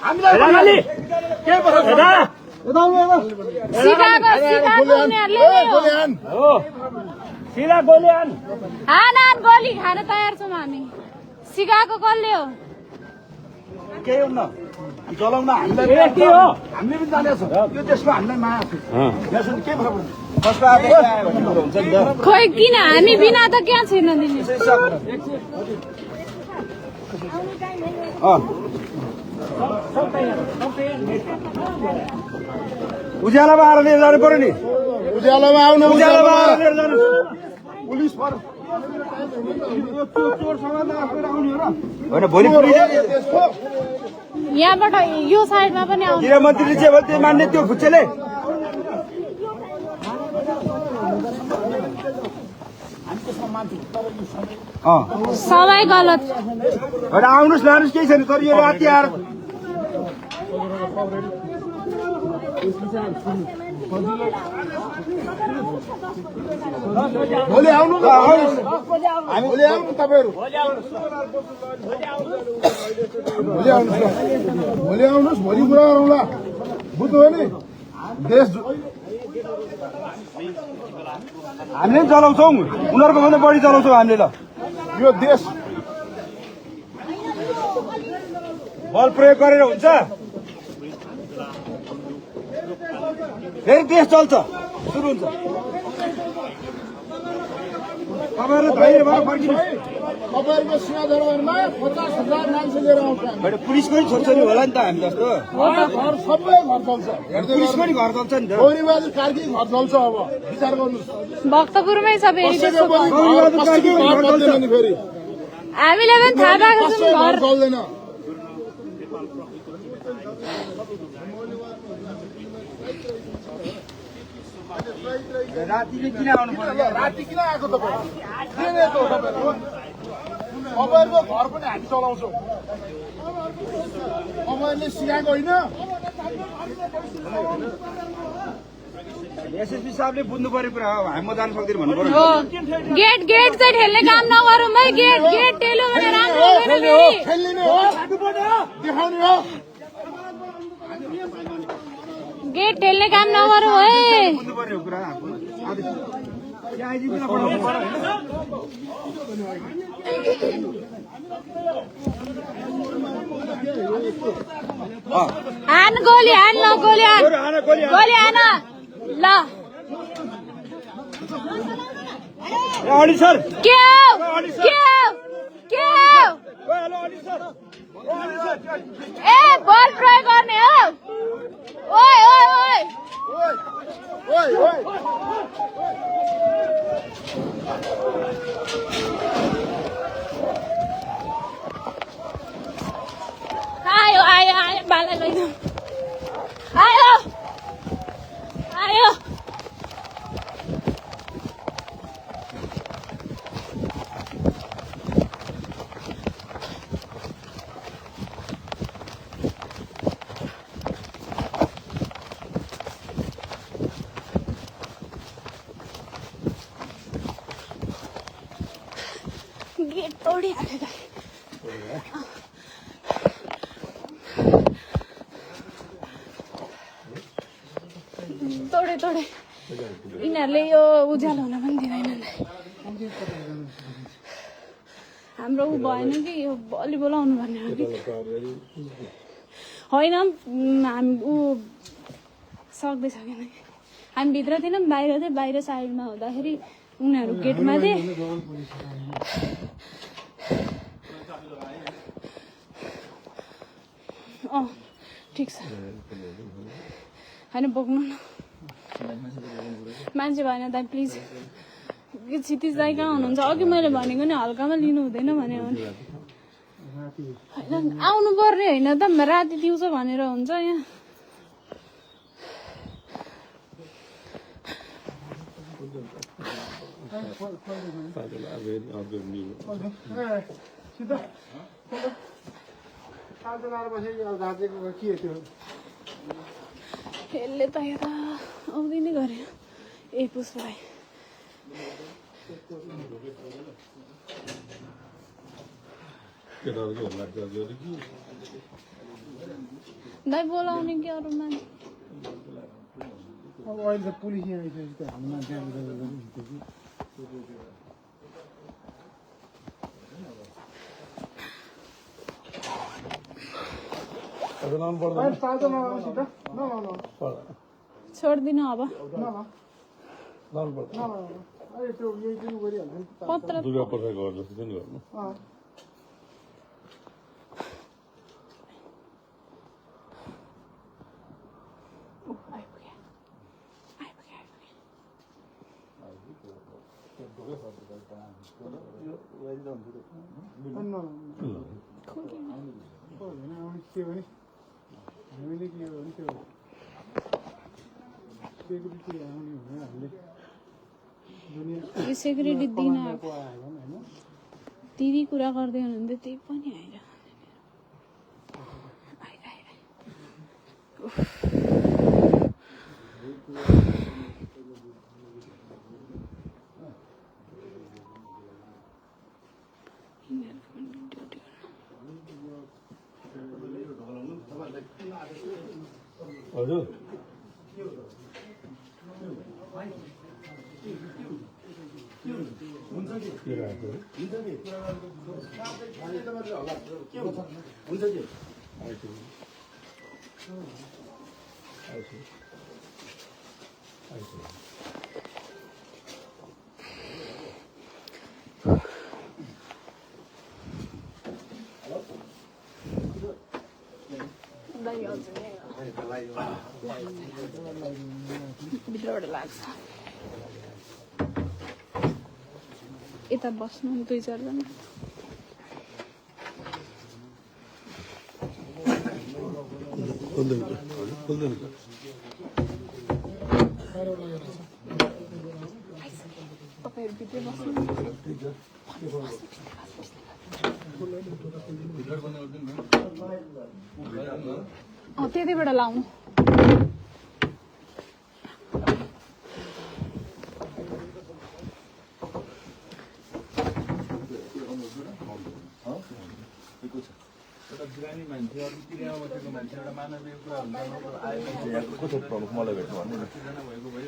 हामीलाई के पर्छ सिधा गोली हान गोली खान तयार छौँ हामी सिकाएको कसले हो के हो न जलाउन हामीलाई के हो हामीले पनि जानेछौँ यो देशमा हामीलाई माया छ यसो के फरक पर्छ खोइ किन हामी बिना त क्या छैन दिने उज्यालोमा आएर लिएर जानु पर्यो नि उज्यालोमा आउनु उज्यालोमा आएर लिएर जानु पुलिस पर होइन भोलि पुलिस यहाँबाट यो साइडमा पनि आउँछ गृहमन्त्रीले जे भयो त्यो मान्ने त्यो खुच्चेले सबै गलत होइन आउनुहोस् लानुहोस् केही छैन तर यो राति आएर भोलि आउनु न भोलि आउनु तपाईँहरू भोलि आउनुहोस् भोलि कुरा गरौँला बुझ्नु हो नि देश हामीले पनि चलाउँछौँ उनीहरूको भन्दा बढी चलाउँछौँ हामीले ल यो देश बल प्रयोग गरेर हुन्छ फेरि देश चल्छ सुरु हुन्छ तपाईँहरू धैर्य भएर फर्किनु तपाईँहरूको सिंहदरबारमा 50,000 मान्छे लिएर आउँछ पुलिसको नि छोरछोरी होला नि त हामी जस्तो घर सबै घर चल्छ पुलिसको नि घर चल्छ नि त गौरीबहादुर कार्की घर चल्छ अब विचार गर्नुहोस् भक्तपुरमै छ फेरि कसैको पनि घर बन्दैन नि फेरि हामीले पनि थाहा पाएको छौँ घर चल्दैन रातिले किन आउनु पर्यो राति किन आएको तपाईँहरूको घर पनि हामी चलाउँछौँ तपाईँहरूले सिकाएको होइन एसएसपी साहबले बुझ्नु पर्यो कुरा हो हामी म जान सक्दिनँ भन्नु पर्यो गेट चाहिँ ठेल्ने काम नगरौँ है गेट टेल्यो भने राम्रो हुँदैन खेल्ने हो देखाउने हो गेट ठेल्ने काम नगरौँ है बुझ्नु पर्यो कुरा हान गोली हान ल गोली हान गोली हान ल अडी सर के ए बल प्रयोग गर्ने हो ओइ आयो बाला लैजाऊ आयो गेट तोडिहाल्यो तोडे यिनीहरूले यो उज्यालो हुन पनि दिँदैन हाम्रो ऊ भएन कि यो बलि बोलाउनु भन्ने हो कि होइन हामी ऊ सक्दै सकेन हामी भित्र थिएनौँ बाहिर थिएँ बाहिर साइडमा हुँदाखेरि उनीहरू गेटमा थिए अँ ठिक छ होइन बोक्नु न मान्छे भएन त प्लिज क्षितिज दाइ कहाँ हुनुहुन्छ अघि मैले भनेको नि हल्कामा लिनु हुँदैन भने होइन आउनु पर्ने होइन त राति दिउँसो भनेर हुन्छ यहाँ यसले त यता आउँदै नै गऱ्यो ए पुष्पलाई दाइ बोलाउने कि अरू मान्छे अब अहिले त पुलिस यहाँ आइसकेपछि त हामी मान्छे छोडिदिनु अब पत्र सेक्युरिटी दिन दिदी कुरा गर्दै हुनुहुन्थ्यो त्यही पनि आएर हजुर भित्रबाट लाग्छ यता बस्नु 2-4 जना तपाईँहरू भित्रै बस्नु त्यतैबाट लाउनु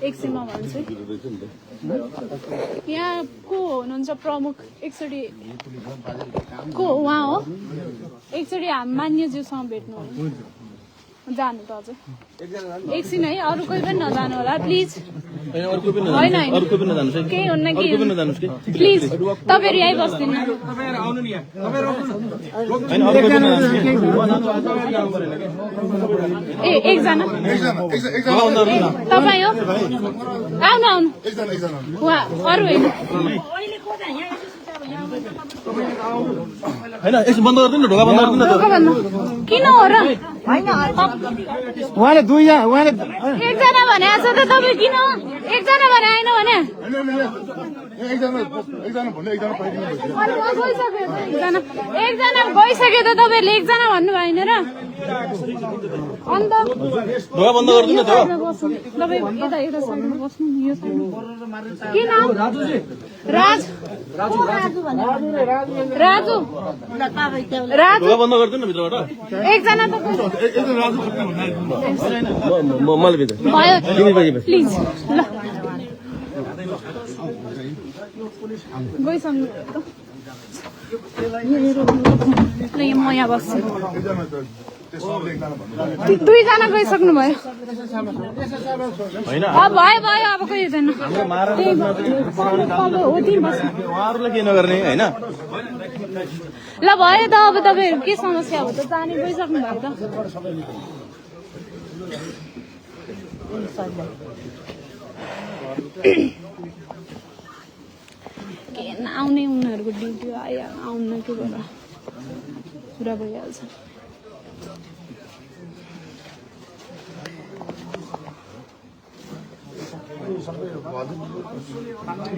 एकछिनमा भन्छु यहाँ को हुनुहुन्छ प्रमुख एकचोटि को उहाँ हो एकचोटि हामी मान्यज्यूसँग भेट्नु जानु त हजुर एकछिन है अरू कोही पनि नजानु होला प्लिज होइन केही हुन्न कि प्लिज तपाईँहरू यहीँ बस्दिनु ए एकजना तपाईँ हो आउनु आउनु उहाँ अरू होइन हैन एकछिन बन्द गर्दिनु ढोका बन्द गर्दिनु किन हो र उहाँले उहाँले एकजना भने छ त तपाईँ किन एकजना भने आएन भने एकजना गइसक्यो त तपाईँहरूले एकजना भन्नु भएन र अन्त ढोका बन्द गर्दिनु त तपाईँ यता यता साइडमा बस्नु यो साइडमा के नाम राज राजु ढोका बन्द गर्दिनु भित्रबाट एकजना त मलाई भित्र भयो प्लिज ल गइसक्नु ल म यहाँ बस्छु 2 जना गइसक्नु भयो भयो भयो अब कोही हुँदैन उहाँहरूले के नगर्ने होइन ल भयो त अब तपाईँहरू के समस्या हो त जाने गइसक्नु भयो त के नआउने उनीहरूको ड्युटी आउन के गर पुरा भइहाल्छ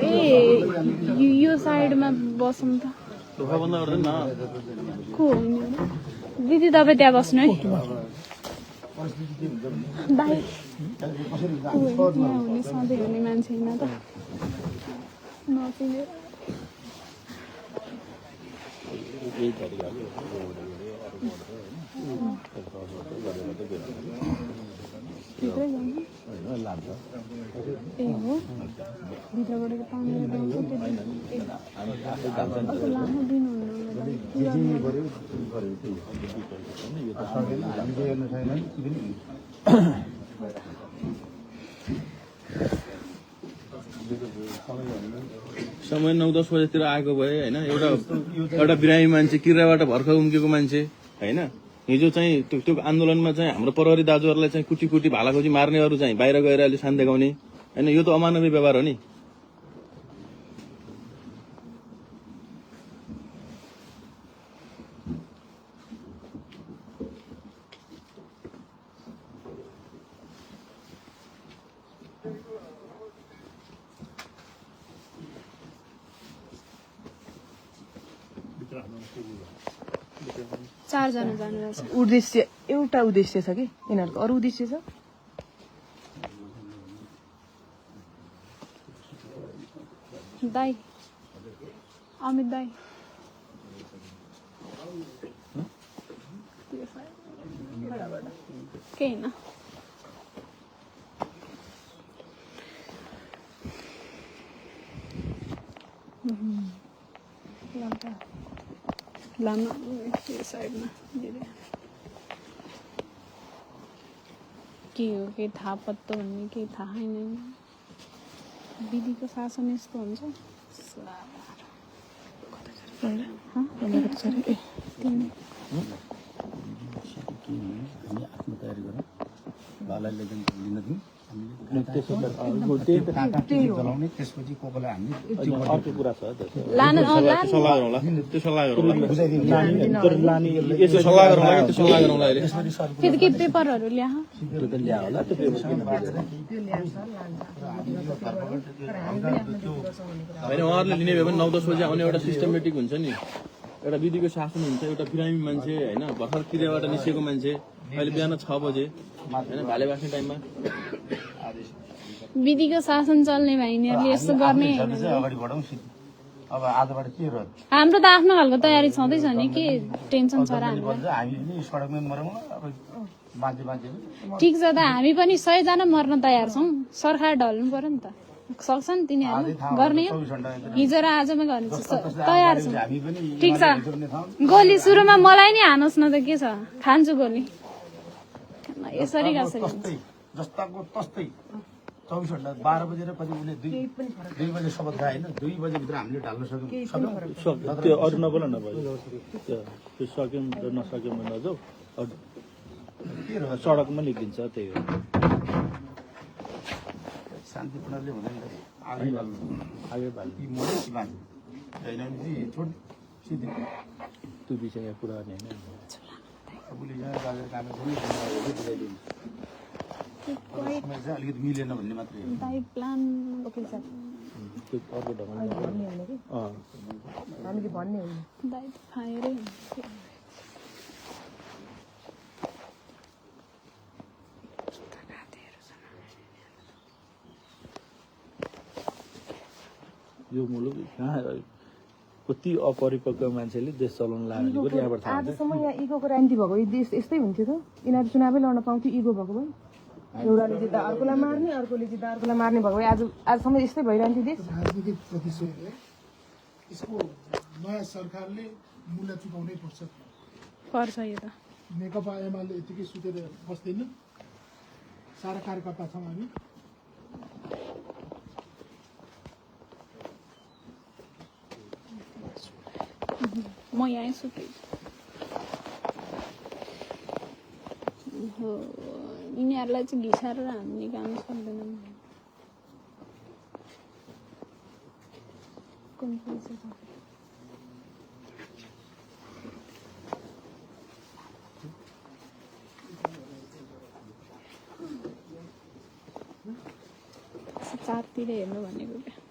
ए यो साइडमा बसौँ त ढोका बन्द गर्दैन न को दिदी तपाईँ त्यहाँ बस्नु है बाहिर हुने सधैँ हुने मान्छे होइन त नचिने भित्रै जानु ए हो भित्रबाट त पानी ल्याउँछ त्यो लामो समय 9-10 बजेतिर आएको भए होइन एउटा बिरामी मान्छे किराबाट भर्खर उम्केको मान्छे होइन हिजो चाहिँ त्यो आन्दोलनमा चाहिँ हाम्रो प्रहरी दाजुहरूलाई चाहिँ कुटी कुटी भालाखोजी मार्नेहरू चाहिँ बाहिर गएर अहिले शान देखाउने होइन यो त अमानवीय व्यवहार हो नि। चारजना जानु रहेछ। उद्देश्य एउटा उद्देश्य छ कि यिनीहरूको अरू उद्देश्य छ दाई अमित दाई केही न लामा यो साइडमा के हो केही थाहा पत्तो भन्ने केही थाहा छैन। विधिको शासन यस्तो हुन्छ। त्यसपछि को कोलाई हामी अर्को कुरा छ लान सल्लाह गरौँला त्यो सल्लाह गरौँला त्यो सल्लाह गरौँला अहिले फेरि के पेपरहरू ल्या होइन उहाँहरूले लिने भयो भने 9-10 बजी आउने एउटा सिस्टमेटिक हुन्छ नि एउटा विधिको शासन हुन्छ एउटा बिरामी मान्छे होइन भर्खर क्रियाबाट निस्केको मान्छे अहिले बिहान 6 बजे होइन भाले बाँच्ने टाइममा विधिको शासन चल्ने भए यिनीहरूले यस्तो गर्ने अगाडि बढौँ। अब आजबाट के रह्यो हाम्रो त आफ्नो खालको तयारी छँदैछ नि के टेन्सन छ र हामीलाई। हामी पनि सडकमै मरौँ अब बाँचे ठिक छ त हामी पनि 100 जना मर्न तयार छौँ। सरकार ढल्नु पर्यो नि त सक्छ नि तिनीहरूले गर्ने हो हिजो र आजमै गर्ने तयार छौँ। ठिक छ गोली सुरुमा मलाई नै हानोस् न त के छ खान्छु गोली यसरी कसरी जस्ताको तस्तै 24 घण्टा 12 बजेर कति उसले 2 बजे शपथ खाए होइन 2 बजेभित्र हामीले ढाल्न सक्यौँ। त्यो अरू नबोल न भाइ त्यो सक्यौँ र नसक्यौँ नजाऊ के रह्यो सडकमा निक्लिन्छ त्यही हो शान्तिपूर्णले हुँदैन आगे भाल्नु कि मोडे कि बाँच्नु होइन भने छोड सिधै त्यो विषय कुरा गर्ने होइन पुलिस राजेर काम बुझाइदिनु अलिकति मिलेन भन्ने मात्रै हो। दाइ प्लान त्यो अर्को ढङ्गले हामीले भन्ने हो दाइ फायरै यो मुलुक कहाँ कति अपरिपक्व मान्छेले देश चलाउन लाग्ने पनि यहाँबाट थाहा हुन्छ। आजसम्म यहाँ इगोको राजनीति भएको देश यस्तै हुन्थ्यो त यिनीहरू चुनावै लड्न पाउँथ्यो इगो भएको भए एउटाले जित्दा अर्कोलाई मार्ने अर्कोले जित्दा अर्कोलाई मार्ने भएको भए आजसम्म यस्तै भइरहन्थ्यो देश। राजनीतिक प्रतिशोधले यसको नयाँ सरकारले मूल्य चुकाउनै पर्छ यो त नेकपा एमाले यतिकै सुतेर बस्दैन सारा कार्यकर्ता छौँ हामी म यहीँ सुते यिनीहरूलाई चाहिँ घिसाएर हामी निकाल्नु सक्दैनौँ। कुन पैसा छ चारतिर हेर्नु भनेको क्या